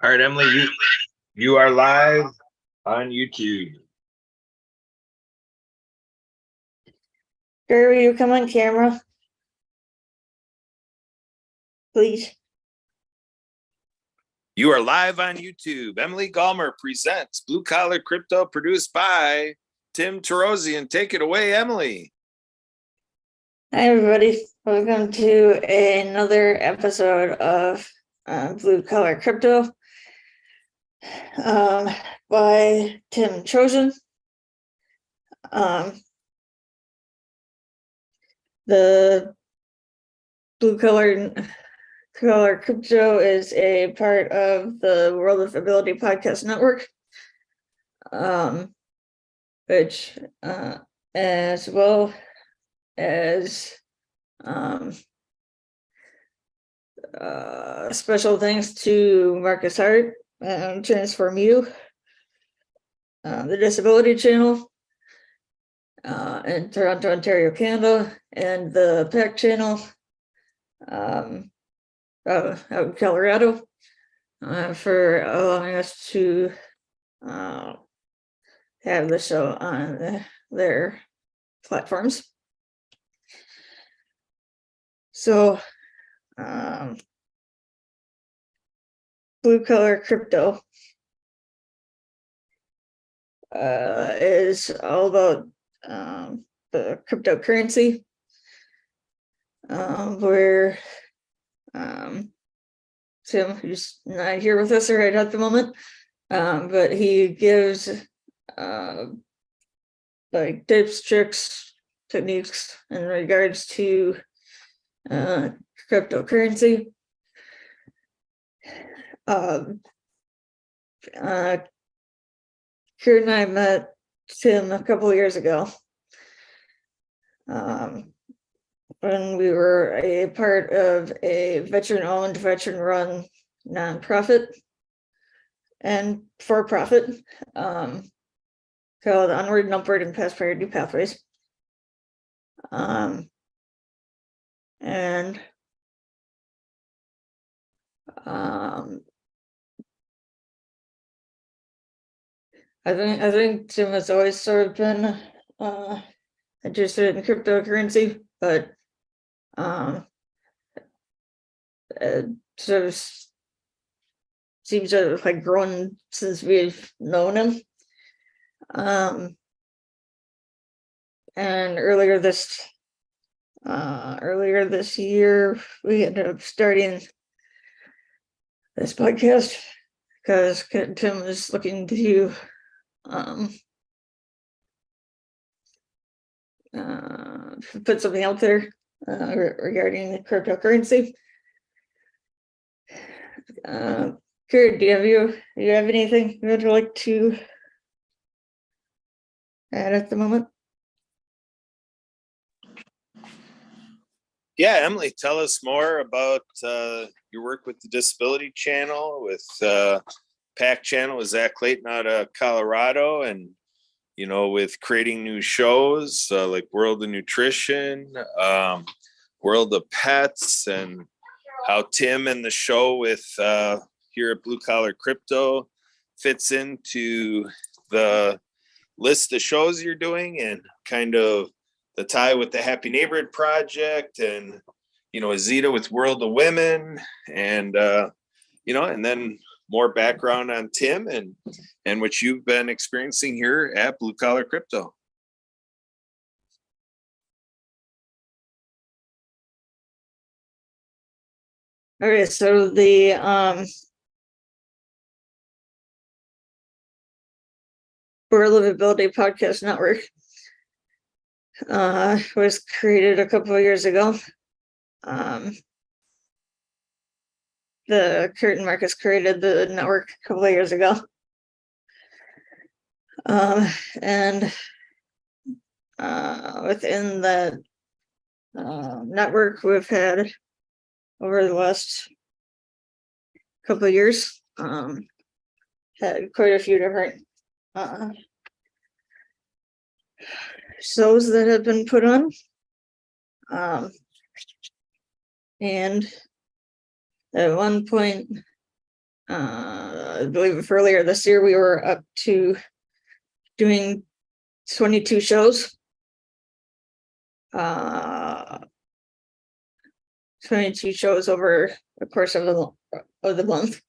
All right, Emily, you are live on YouTube. Gary, will you come on camera? Please. You are live on YouTube. Emily Gallmer presents Blue Collar Crypto, produced by Tim Tarosian. Take it away, Emily. Hi, everybody. Welcome to another episode of Blue Collar Crypto by Tim Trojan. The Blue Collar Crypto is a part of the World of Ability Podcast Network, which as well as special thanks to Marcus Hart and Transform U, the Disability Channel in Toronto, Ontario, Canada, and the PAC channel out in Colorado for allowing us to have the show on their platforms. So Blue Collar Crypto is all about the cryptocurrency, where Tim, who's not here with us right at the moment, but he gives like tips, tricks, techniques in regards to cryptocurrency. Kurt and I met Tim a couple of years ago when we were a part of a veteran-owned, veteran-run nonprofit and for-profit called Onward and Upward and Prosperity Pathways. And I think Tim has always sort of been interested in cryptocurrency, but it sort of seems to have like grown since we've known him. And earlier this year, we ended up starting this podcast because Tim was looking to put something out there regarding the cryptocurrency. Kurt, do you have anything you would like to add at the moment? Yeah, Emily, tell us more about your work with the Disability Channel, with PAC channel, with Zach Clayton out of Colorado, and with creating new shows like World of Nutrition, World of Pets, and how Tim and the show with here at Blue Collar Crypto fits into the list of shows you're doing, and kind of the tie with the Happy Neighborhood Project, and Azita with World of Women, and and then more background on Tim and what you've been experiencing here at Blue Collar Crypto. Okay, so the World of Ability Podcast Network was created a couple of years ago. The Kurt and Marcus created the network a couple of years ago. And within that network, we've had over the last couple of years had quite a few different shows that have been put on, and at one point I believe earlier this year we were up to doing 22 shows. 22 shows over the course of the month.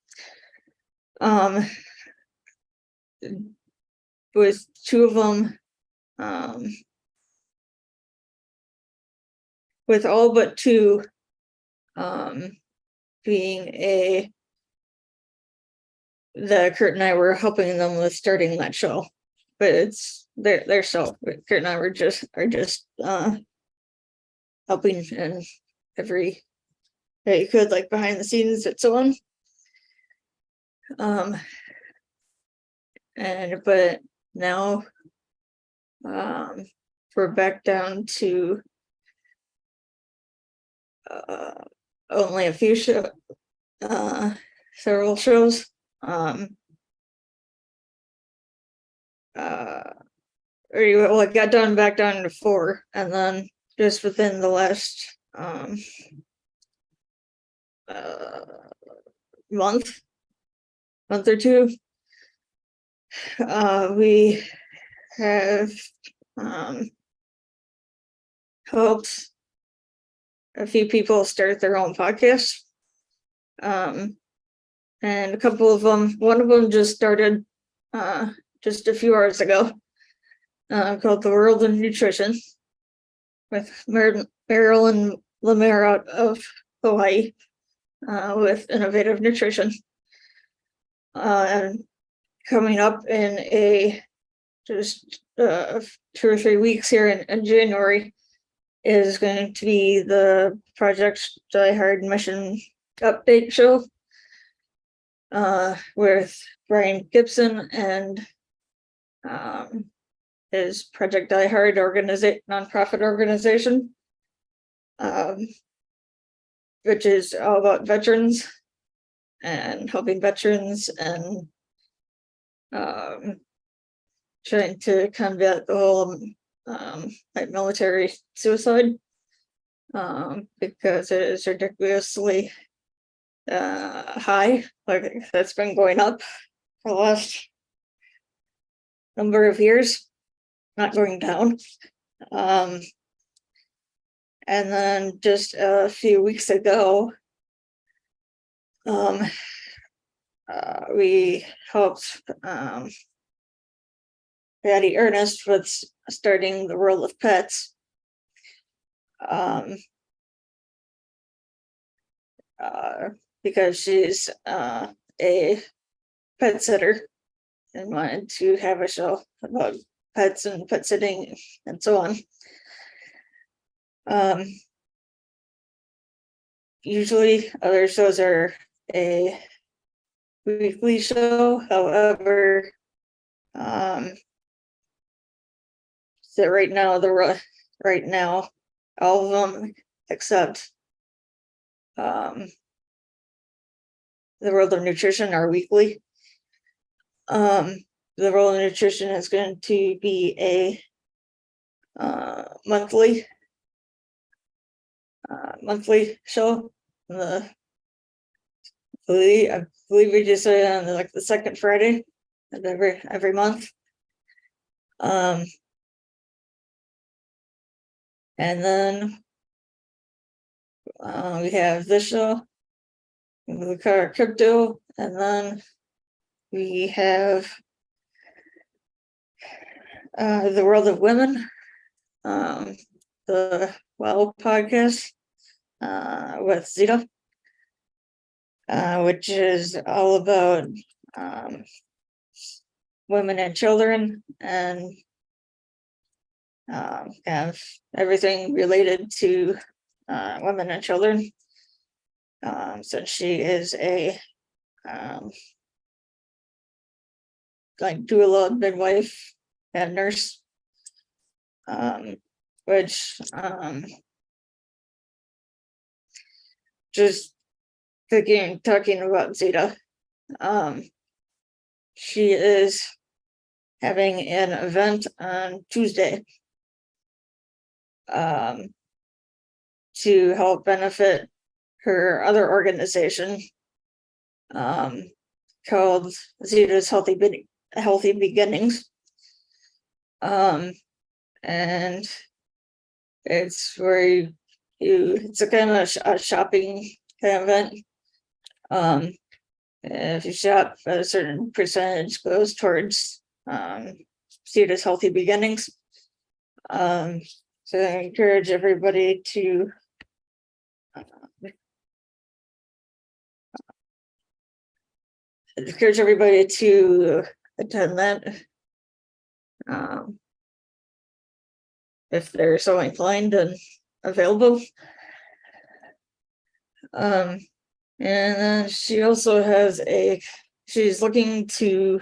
With two of them, with all but two being that Kurt and I were helping them with starting that show, but it's their show. Kurt and I are just helping in every way you could, like behind the scenes and so on. But now we're back down to only a few several shows. It got back down to 4, and then just within the last month or two, we have helped a few people start their own podcasts. And a couple of them, one of them just started just a few hours ago, called The World of Nutrition, with Marilyn Lemaire out of Hawaii, with innovative nutrition. And coming up in just 2 or 3 weeks here in January is going to be the Project Die Hard Mission Update show, with Brian Gibson and his Project Die Hard nonprofit organization, which is all about veterans and helping veterans and trying to combat the whole military suicide, because it is ridiculously high. Like, that's been going up for the last number of years, not going down. And then just a few weeks ago, we helped Patty Ernest with starting the World of Pets. Because she's a pet sitter and wanted to have a show about pets and pet sitting and so on. Usually other shows are a weekly show. However, so right now all of them except The World of Nutrition are weekly. The World of Nutrition is going to be a monthly show. I believe we just say on the second Friday of every month. And then we have this show, we call our crypto, and then we have The World of Women, the WOW podcast with Zita, which is all about women and children, and have everything related to women and children, since she is a doula, midwife, and nurse, which just talking about Zeta, she is having an event on Tuesday to help benefit her other organization, called Zeta's Healthy Beginnings. And it's where it's a kind of a shopping kind of event. If you shop, a certain percentage goes towards Zeta's Healthy Beginnings. So I encourage everybody to attend that. If they're so inclined and available. And then she also has she's looking to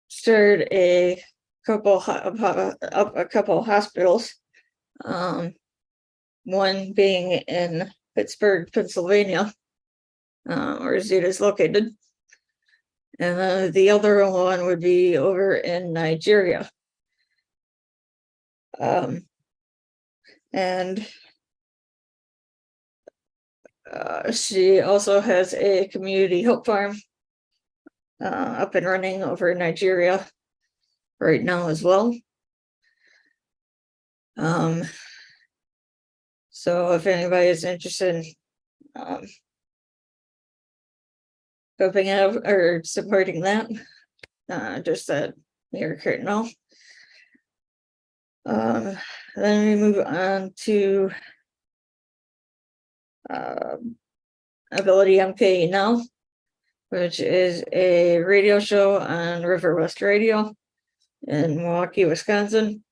start a couple hospitals, one being in Pittsburgh, Pennsylvania, where Zeta's located, and the other one would be over in Nigeria. And she also has a community hope farm up and running over in Nigeria right now as well. So if anybody is interested in helping out or supporting that, just that you're know. Then we move on to Ability MK Now, which is a radio show on River West Radio in Milwaukee, Wisconsin.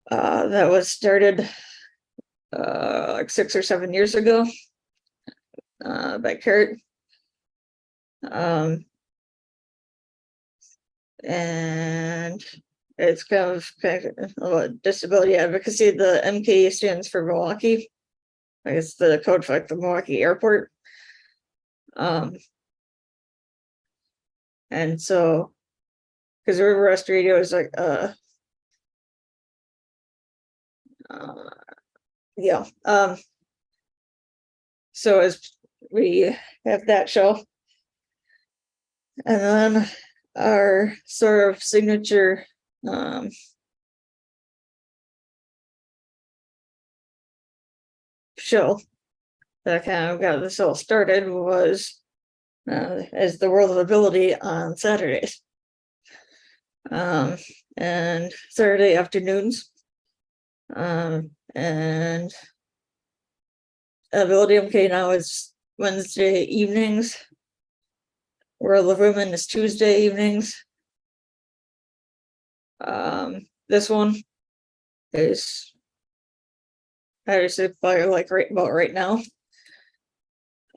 That was started like 6 or 7 years ago by Kurt. And it's kind of disability advocacy. The MK stands for Milwaukee. I guess the code for like the Milwaukee Airport. And so, because River West Radio is like yeah. So as we have that show, and then our sort of signature show that kind of got this all started was as the World of Ability on Saturdays, and Saturday afternoons, and Ability MK Now is Wednesday evenings. World of Women is Tuesday evenings. This one is probably like right about right now.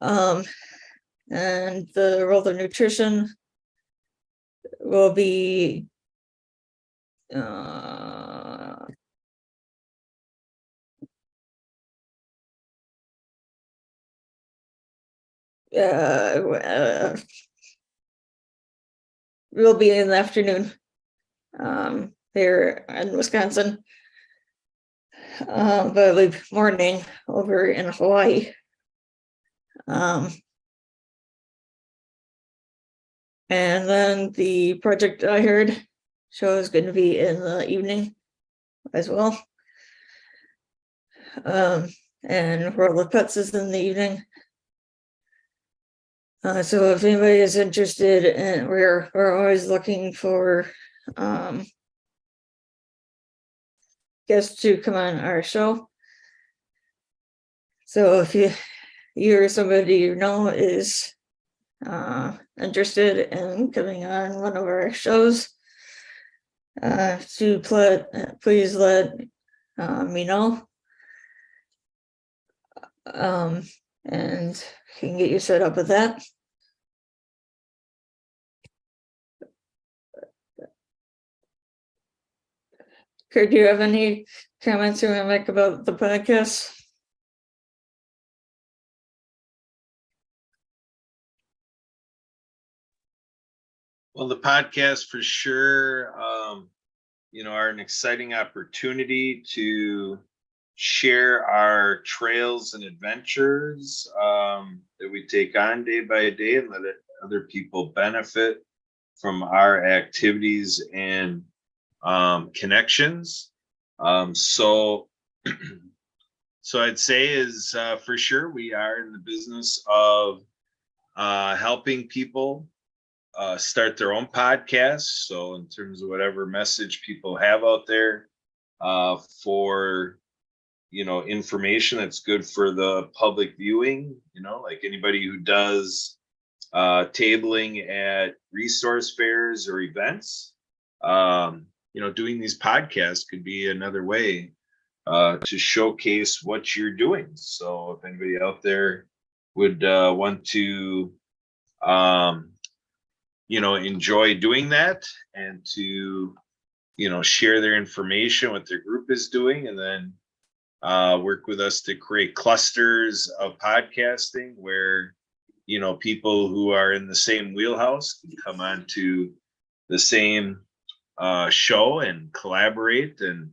And the World of Nutrition will be will be in the afternoon here in Wisconsin, but I believe morning over in Hawaii. And then the Project I Heard show is going to be in the evening as well. And World of Pets is in the evening. So if anybody is interested, and we're always looking for guests to come on our show. So if you or somebody you know is interested in coming on one of our shows, please let me know, and can get you set up with that. Kurt, do you have any comments you want to make about the podcast? Well, the podcast for sure, are an exciting opportunity to share our trails and adventures that we take on day by day, and let other people benefit from our activities and connections. So I'd say is for sure we are in the business of helping people start their own podcasts. So in terms of whatever message people have out there for information that's good for the public viewing, like anybody who does tabling at resource fairs or events, doing these podcasts could be another way to showcase what you're doing. So if anybody out there would want to enjoy doing that, and to share their information, what their group is doing, and then work with us to create clusters of podcasting where people who are in the same wheelhouse can come on to the same show and collaborate and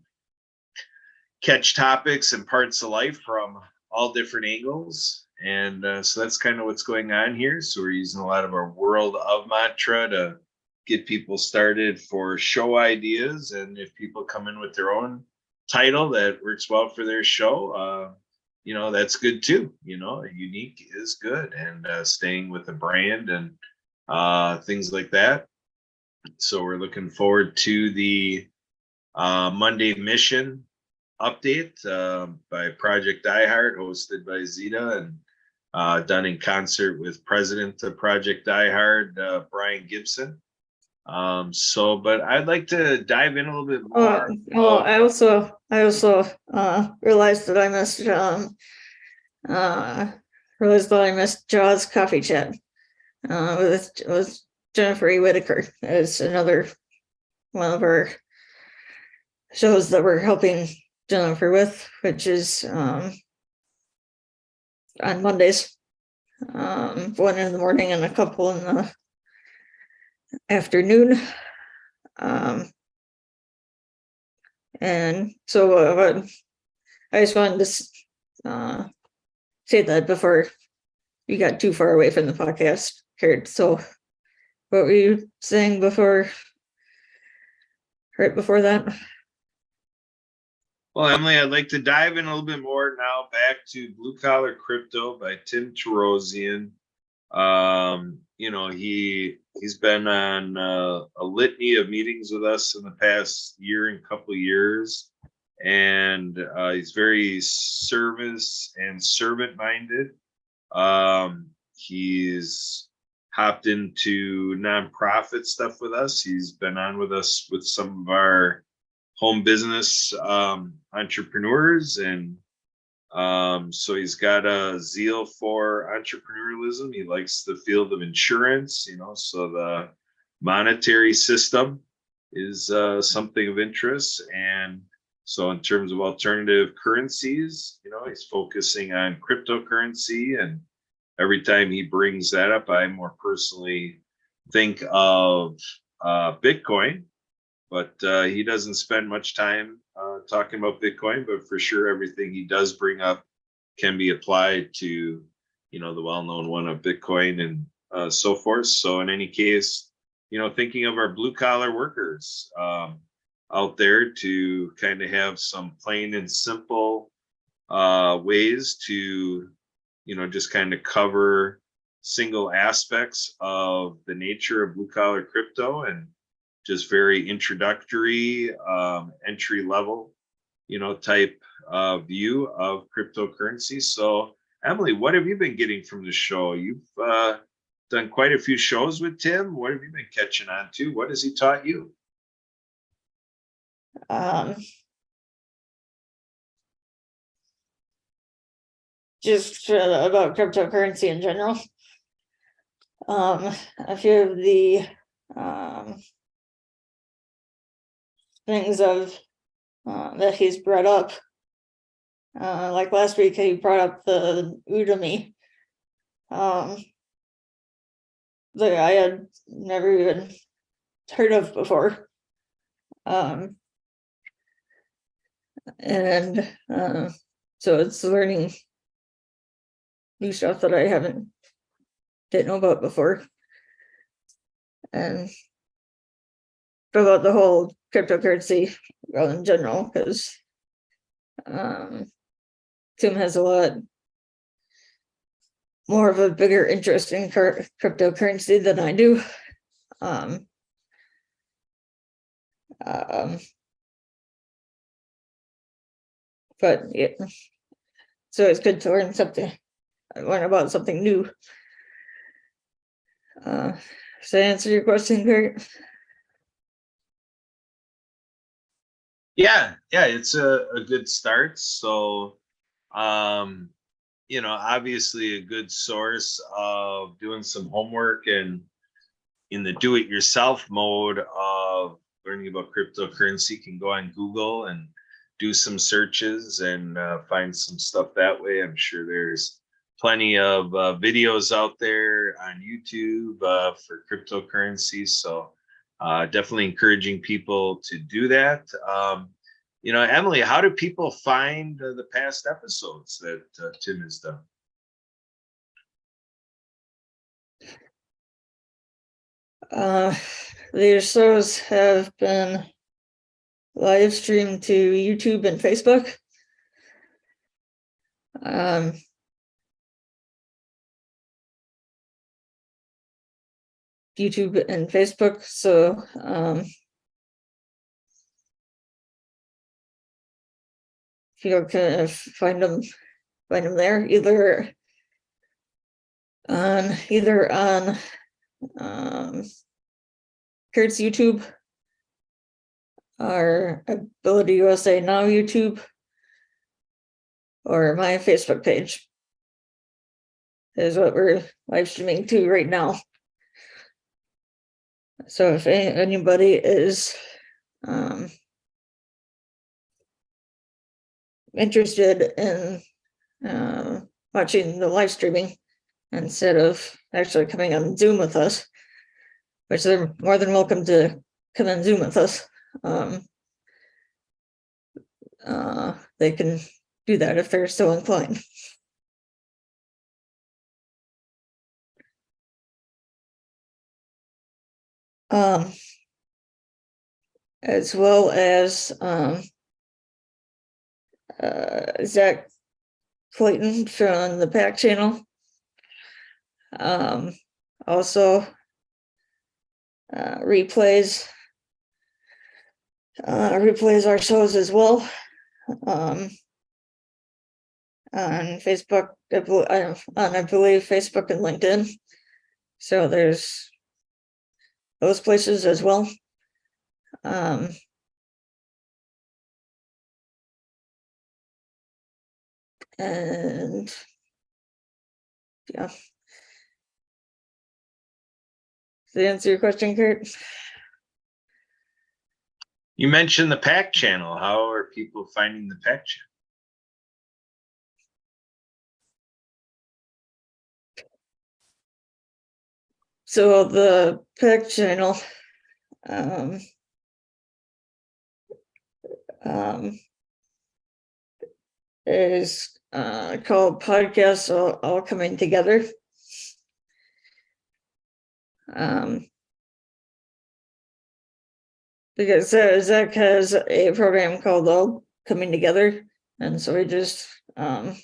catch topics and parts of life from all different angles. And so that's kind of what's going on here. So we're using a lot of our World of mantra to get people started for show ideas. And if people come in with their own title that works well for their show, that's good too. Unique is good, and staying with the brand and things like that. So we're looking forward to the Monday Mission update by Project iHeart, hosted by Zeta, and done in concert with President of Project iHeart, Brian Gibson. But I'd like to dive in a little bit more. I also realized that I missed Jaws Coffee Chat with Jennifer E. Whitaker. It's another one of our shows that we're helping Jennifer with, which is on Mondays, one in the morning and a couple in the afternoon. And so I just wanted to say that before you got too far away from the podcast, Kurt. So what were you saying right before that? Well, Emily, I'd like to dive in a little bit more now back to Blue Collar Crypto by Tim Tarosian. He's been on a litany of meetings with us in the past year and couple of years, and he's very service and servant minded. He's hopped into nonprofit stuff with us. He's been on with us with some of our home business entrepreneurs, and so he's got a zeal for entrepreneurialism. He likes the field of insurance, so the monetary system is something of interest. And so in terms of alternative currencies, he's focusing on cryptocurrency. And every time he brings that up, I more personally think of Bitcoin. But he doesn't spend much time talking about Bitcoin, but for sure everything he does bring up can be applied to, the well-known one of Bitcoin and so forth. So in any case, thinking of our blue collar workers out there to kind of have some plain and simple ways to, just kind of cover single aspects of the nature of blue collar crypto, and just very introductory, entry level, type view of cryptocurrency. So Emily, what have you been getting from the show? You've done quite a few shows with Tim. What have you been catching on to? What has he taught you? Just about cryptocurrency in general. A few of the things of that he's brought up, like last week he brought up the Udemy that I had never even heard of before. And so it's learning new stuff that I didn't know about before. And about the whole cryptocurrency in general, because Tim has a lot more of a bigger interest in cryptocurrency than I do. But yeah, so it's good to learn about something new. Does that answer your question, Kurt? Yeah, it's a good start. So, obviously a good source of doing some homework and in the do-it-yourself mode of learning about cryptocurrency can go on Google and do some searches and find some stuff that way. I'm sure there's plenty of videos out there on YouTube for cryptocurrency. So definitely encouraging people to do that. Emily, how do people find the past episodes that Tim has done? The shows have been live streamed to YouTube and Facebook. YouTube and Facebook. So you can find them there, either on Kurt's YouTube, our Ability USA Now YouTube, or my Facebook page is what we're live streaming to right now. So if anybody is interested in watching the live streaming instead of actually coming on Zoom with us, which they're more than welcome to come on Zoom with us, they can do that if they're so inclined. As well as Zach Clayton from the PAC channel. Also replays our shows as well on Facebook, I believe Facebook and LinkedIn. So there's those places as well. And yeah. Does that answer your question, Kurt? You mentioned the PAC channel. How are people finding the PAC channel? So the PAC channel is called Podcasts All Coming Together. Because Zach has a program called All Coming Together, and so we just have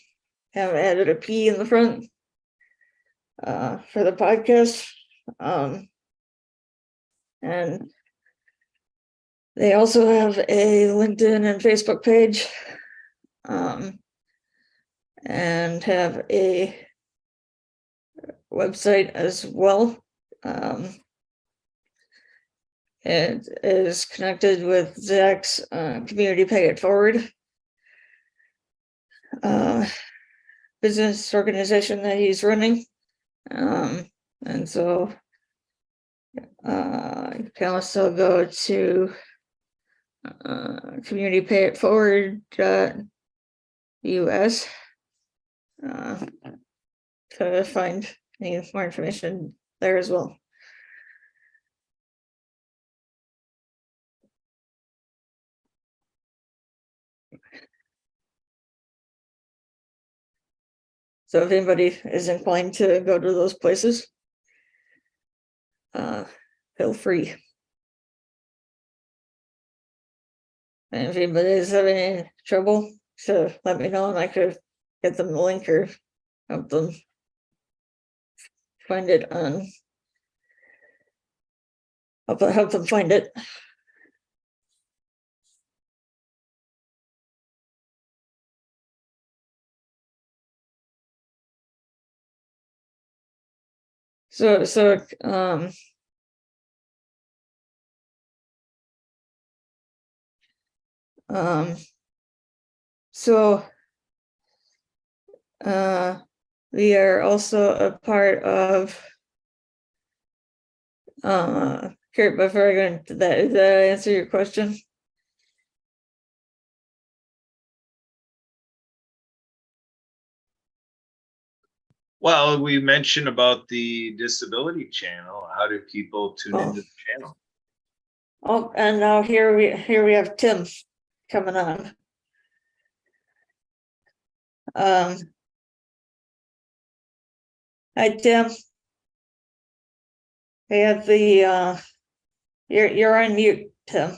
added a P in the front for the podcast. And they also have a LinkedIn and Facebook page, and have a website as well. It is connected with Zach's Community Pay It Forward business organization that he's running. And so you can also go to communitypayitforward.us to find any more information there as well. So if anybody is inclined to go to those places, feel free. And if anybody is having any trouble, so let me know and I could get them the link or help them find it on. Help them find it. So we are also a part of Kurt, before I go into that, does that answer your question? Well, we mentioned about the disability channel. How do people tune Oh. into the channel? Oh, and now here we have Tim coming on. Hi Tim. We have the you're on mute, Tim.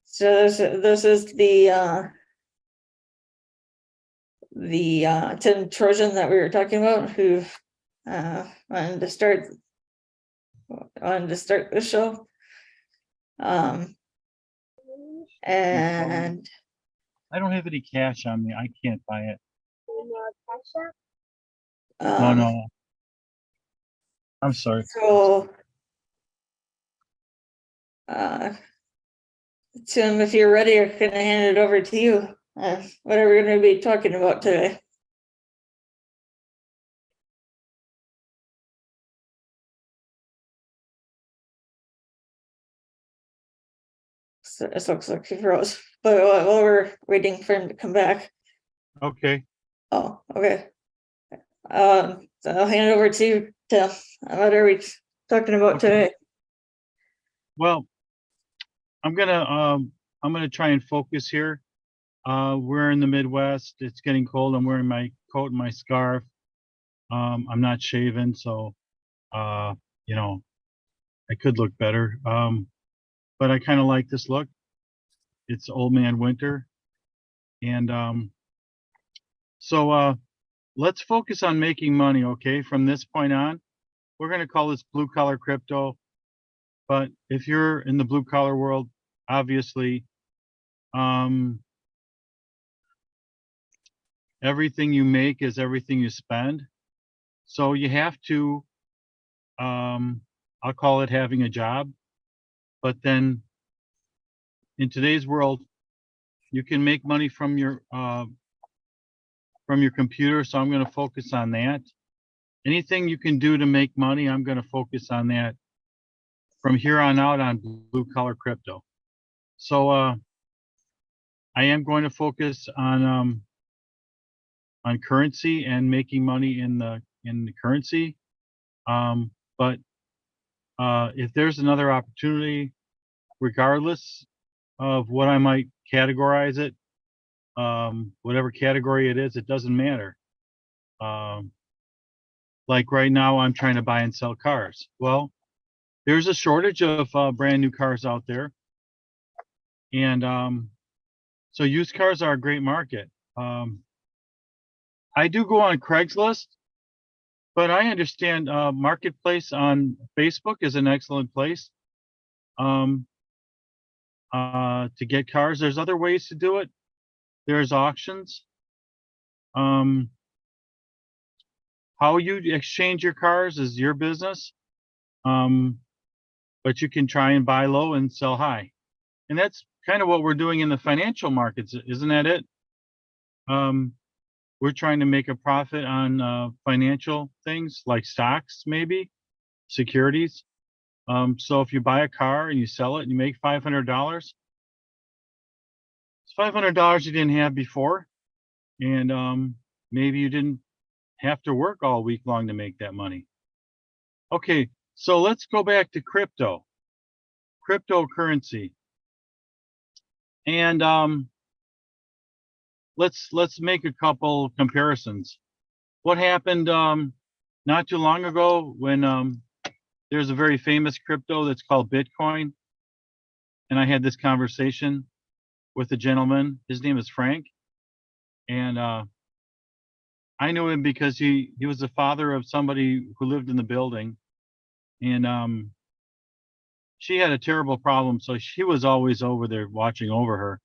So this is the Tim Trojan that we were talking about, who wanted to start the show. And I don't have any cash on me. I can't buy it. um, No. I'm sorry. So Tim, if you're ready, I'm gonna hand it over to you. What are we gonna be talking about today? So it looks like he froze, but while we're waiting for him to come back. Okay. Oh, okay. So I'll hand it over to you, Tim. What are we talking about Okay. today? Well, I'm gonna try and focus here. We're in the Midwest. It's getting cold. I'm wearing my coat and my scarf. I'm not shaven, so you know, I could look better. But I kind of like this look. It's old man winter. And so let's focus on making money, okay? From this point on, we're going to call this blue collar crypto. But if you're in the blue collar world, obviously, everything you make is everything you spend. So you have to, I'll call it having a job. But then in today's world, you can make money from your computer. So I'm going to focus on that. Anything you can do to make money, I'm going to focus on that from here on out on blue collar crypto. So I am going to focus on currency and making money in the currency. But if there's another opportunity, regardless of what I might categorize it, whatever category it is, it doesn't matter. Like right now, I'm trying to buy and sell cars. Well, there's a shortage of brand new cars out there. And so used cars are a great market. I do go on Craigslist, but I understand Marketplace on Facebook is an excellent place to get cars. There's other ways to do it. There's auctions. How you exchange your cars is your business. But you can try and buy low and sell high. And that's kind of what we're doing in the financial markets, isn't that it? We're trying to make a profit on financial things like stocks, maybe securities. So if you buy a car and you sell it and you make $500, it's $500 you didn't have before. And maybe you didn't have to work all week long to make that money. Okay, so let's go back to cryptocurrency. And let's make a couple comparisons. what happened not too long ago when there's a very famous crypto that's called Bitcoin. And I had this conversation with a gentleman. His name is Frank. And I knew him because he was the father of somebody who lived in the building. And she had a terrible problem, so she was always over there watching over her.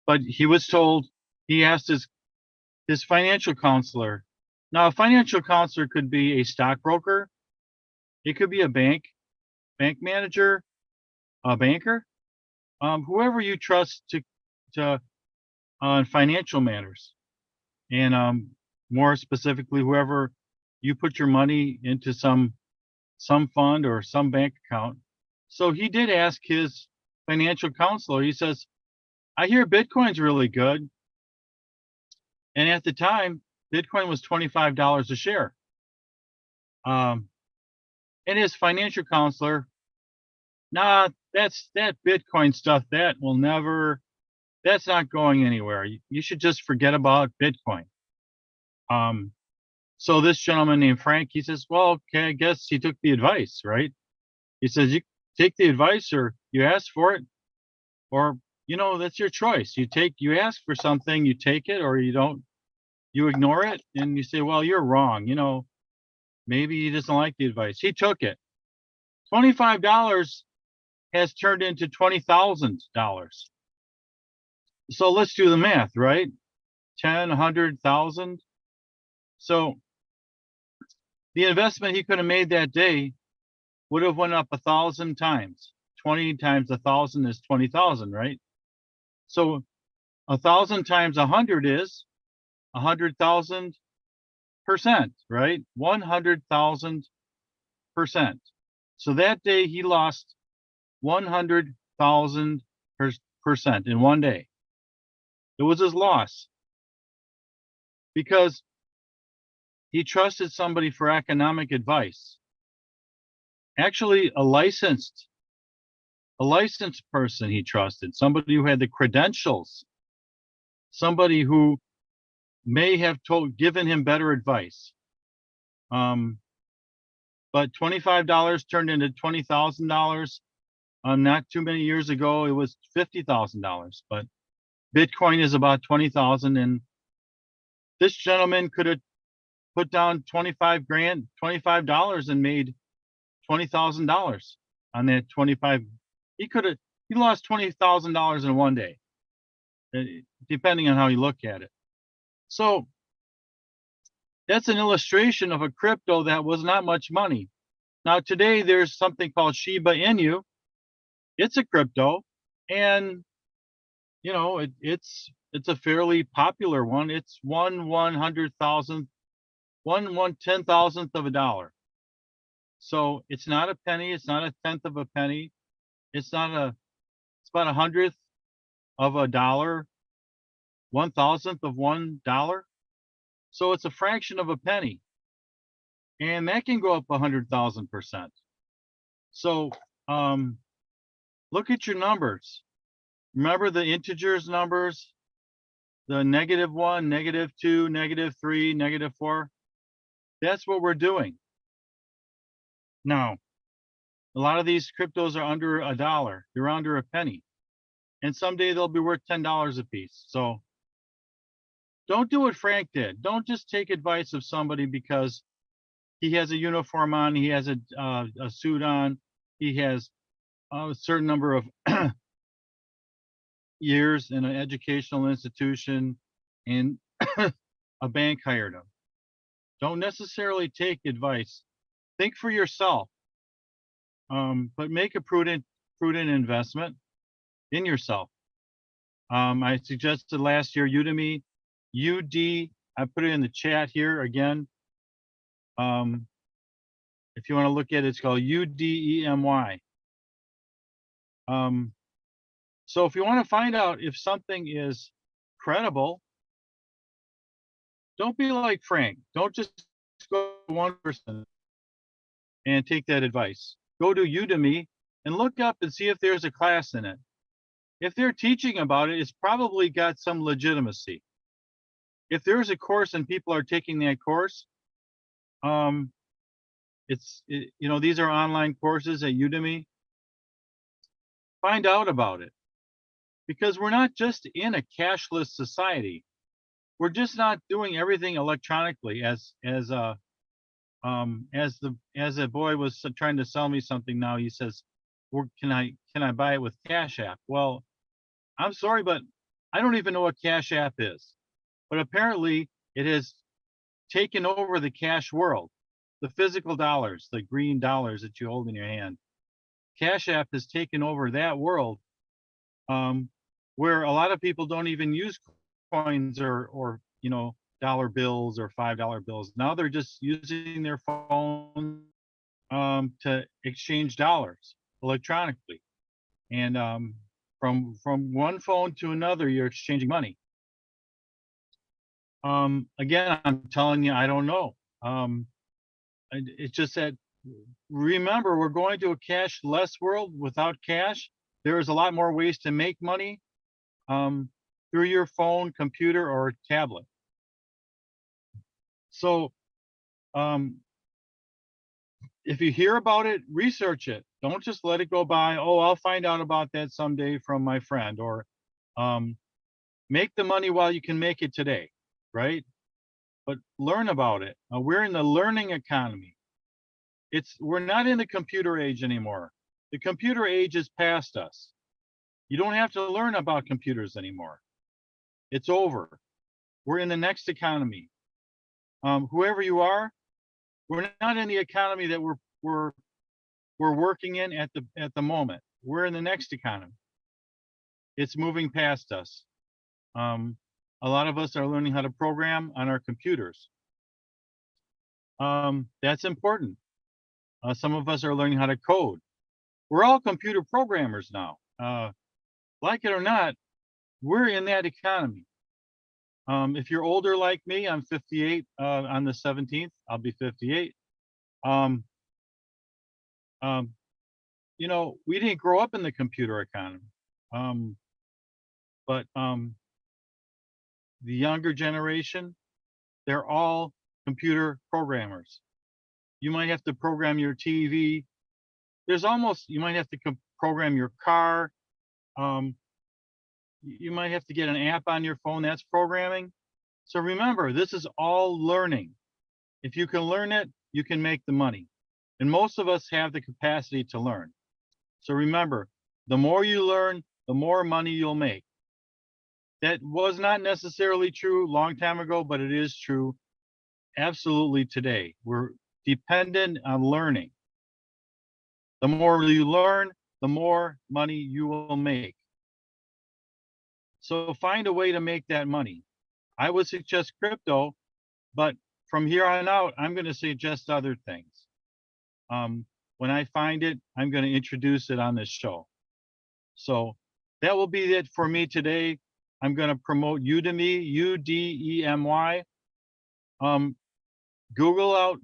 But he was told, he asked his financial counselor. Now, a financial counselor could be a stockbroker. It could be a bank manager, a banker, whoever you trust to on financial matters. And more specifically, whoever you put your money into some fund or some bank account. So he did ask his financial counselor. He says, I hear Bitcoin's really good. And at the time, Bitcoin was $25 a share. And his financial counselor, nah, that Bitcoin stuff, that's not going anywhere. You should just forget about Bitcoin. So this gentleman named Frank, he says, well, okay, I guess he took the advice, right? He says, you take the advice or you ask for it, or, that's your choice. You ask for something, you take it, or you don't, you ignore it, and you say, well, you're wrong. Maybe he doesn't like the advice. He took it. $25 has turned into $20,000. So let's do the math, right? 10, 100,000. So the investment he could have made that day would have went up 1,000 times. 20 times 1,000 is 20,000, right? So 1,000 times 100 is 100,000%, right? 100,000%. So that day he lost 100,000% in one day. It was his loss because he trusted somebody for economic advice. Actually, a licensed person he trusted, somebody who had the credentials, somebody who may have given him better advice. But $25 turned into $20,000. Not too many years ago, it was $50,000. But Bitcoin is about 20,000, and this gentleman could have put down $25 and made $20,000 on that 25. He lost $20,000 in one day, depending on how you look at it. So that's an illustration of a crypto that was not much money. Now today there's something called Shiba Inu. It's a crypto, and it's a fairly popular one. It's 1/100,000th, 1/10,000th of a dollar. So it's not a penny. It's not a tenth of a penny. It's about 100th of a dollar, 1,000th of $1. So it's a fraction of a penny, and that can go up 100,000%. So look at your numbers. Remember the integers numbers, the -1, -2, -3, -4. That's what we're doing. Now, a lot of these cryptos are under $1. They're under a penny. And someday they'll be worth $10 a piece. So don't do what Frank did. Don't just take advice of somebody because he has a uniform on, he has a suit on, he has a certain number of years in an educational institution, and a bank hired him. Don't necessarily take advice. Think for yourself, but make a prudent investment in yourself. I suggested last year Udemy, I put it in the chat here again. If you want to look at it, it's called UDEMY. So if you want to find out if something is credible, don't be like Frank. Don't just go to one person and take that advice. Go to Udemy and look up and see if there's a class in it. If they're teaching about it, it's probably got some legitimacy. if there's a course and people are taking that course, these are online courses at Udemy. Find out about it, because we're not just in a cashless society. We're just not doing everything electronically as a boy was trying to sell me something. Now he says, can I buy it with Cash App? Well, I'm sorry, but I don't even know what Cash App is. But apparently it has taken over the cash world, the physical dollars, the green dollars that you hold in your hand. Cash App has taken over that world, where a lot of people don't even use coins or dollar bills or $5 bills. Now they're just using their phone to exchange dollars electronically, and from one phone to another, you're exchanging money. Again, I'm telling you, I don't know. It's just that, remember, we're going to a cashless world. Without cash, there's a lot more ways to make money through your phone, computer, or tablet. So if you hear about it, research it. Don't just let it go by. Oh, I'll find out about that someday from my friend. Or make the money while you can make it today, right? But learn about it. We're in the learning economy. We're not in the computer age anymore. The computer age is past us. You don't have to learn about computers anymore. It's over. We're in the next economy. Whoever you are, we're not in the economy that we're working in at the moment. We're in the next economy. It's moving past us. A lot of us are learning how to program on our computers. That's important. Some of us are learning how to code. We're all computer programmers now. Like it or not, we're in that economy. If you're older like me, I'm 58 on the 17th. I'll be 58. We didn't grow up in the computer economy. But the younger generation, they're all computer programmers. You might have to program your TV. You might have to program your car. You might have to get an app on your phone. That's programming. So remember, this is all learning. If you can learn it, you can make the money. And most of us have the capacity to learn. So remember, the more you learn, the more money you'll make. That was not necessarily true a long time ago, but it is true absolutely today. We're dependent on learning. The more you learn, the more money you will make. So find a way to make that money. I would suggest crypto, but from here on out, I'm going to suggest other things. When I find it, I'm going to introduce it on this show. So that will be it for me today. I'm going to promote Udemy, U-D-E-M-Y. Google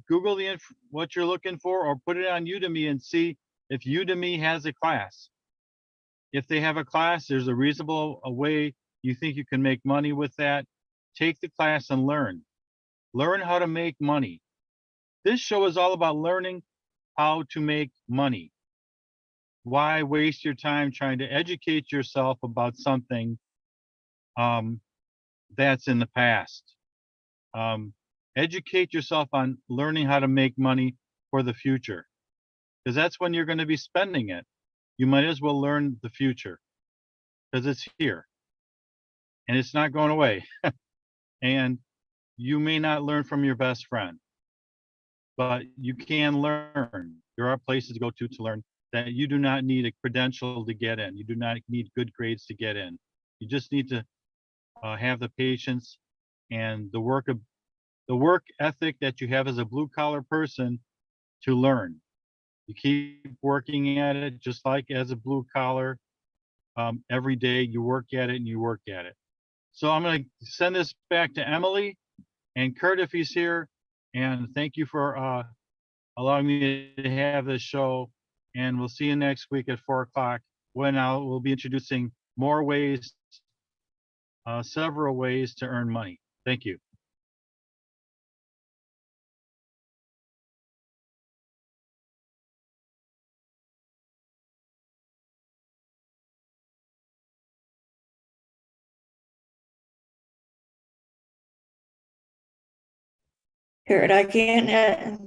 what you're looking for, or put it on Udemy and see if Udemy has a class. If they have a class, there's a reasonable way you think you can make money with that. Take the class and learn. Learn how to make money. This show is all about learning how to make money. Why waste your time trying to educate yourself about something that's in the past? Educate yourself on learning how to make money for the future, because that's when you're going to be spending it. You might as well learn the future, because it's here and it's not going away. And you may not learn from your best friend, but you can learn. There are places to go to learn that you do not need a credential to get in. You do not need good grades to get in. You just need to have the patience and the work ethic that you have as a blue collar person to learn. You keep working at it, just like as a blue collar. Every day you work at it and you work at it. So I'm going to send this back to Emily and Kurt if he's here. And thank you for allowing me to have this show. And we'll see you next week at 4 o'clock when we'll be introducing more ways, several ways to earn money. Thank you. Here, I can't,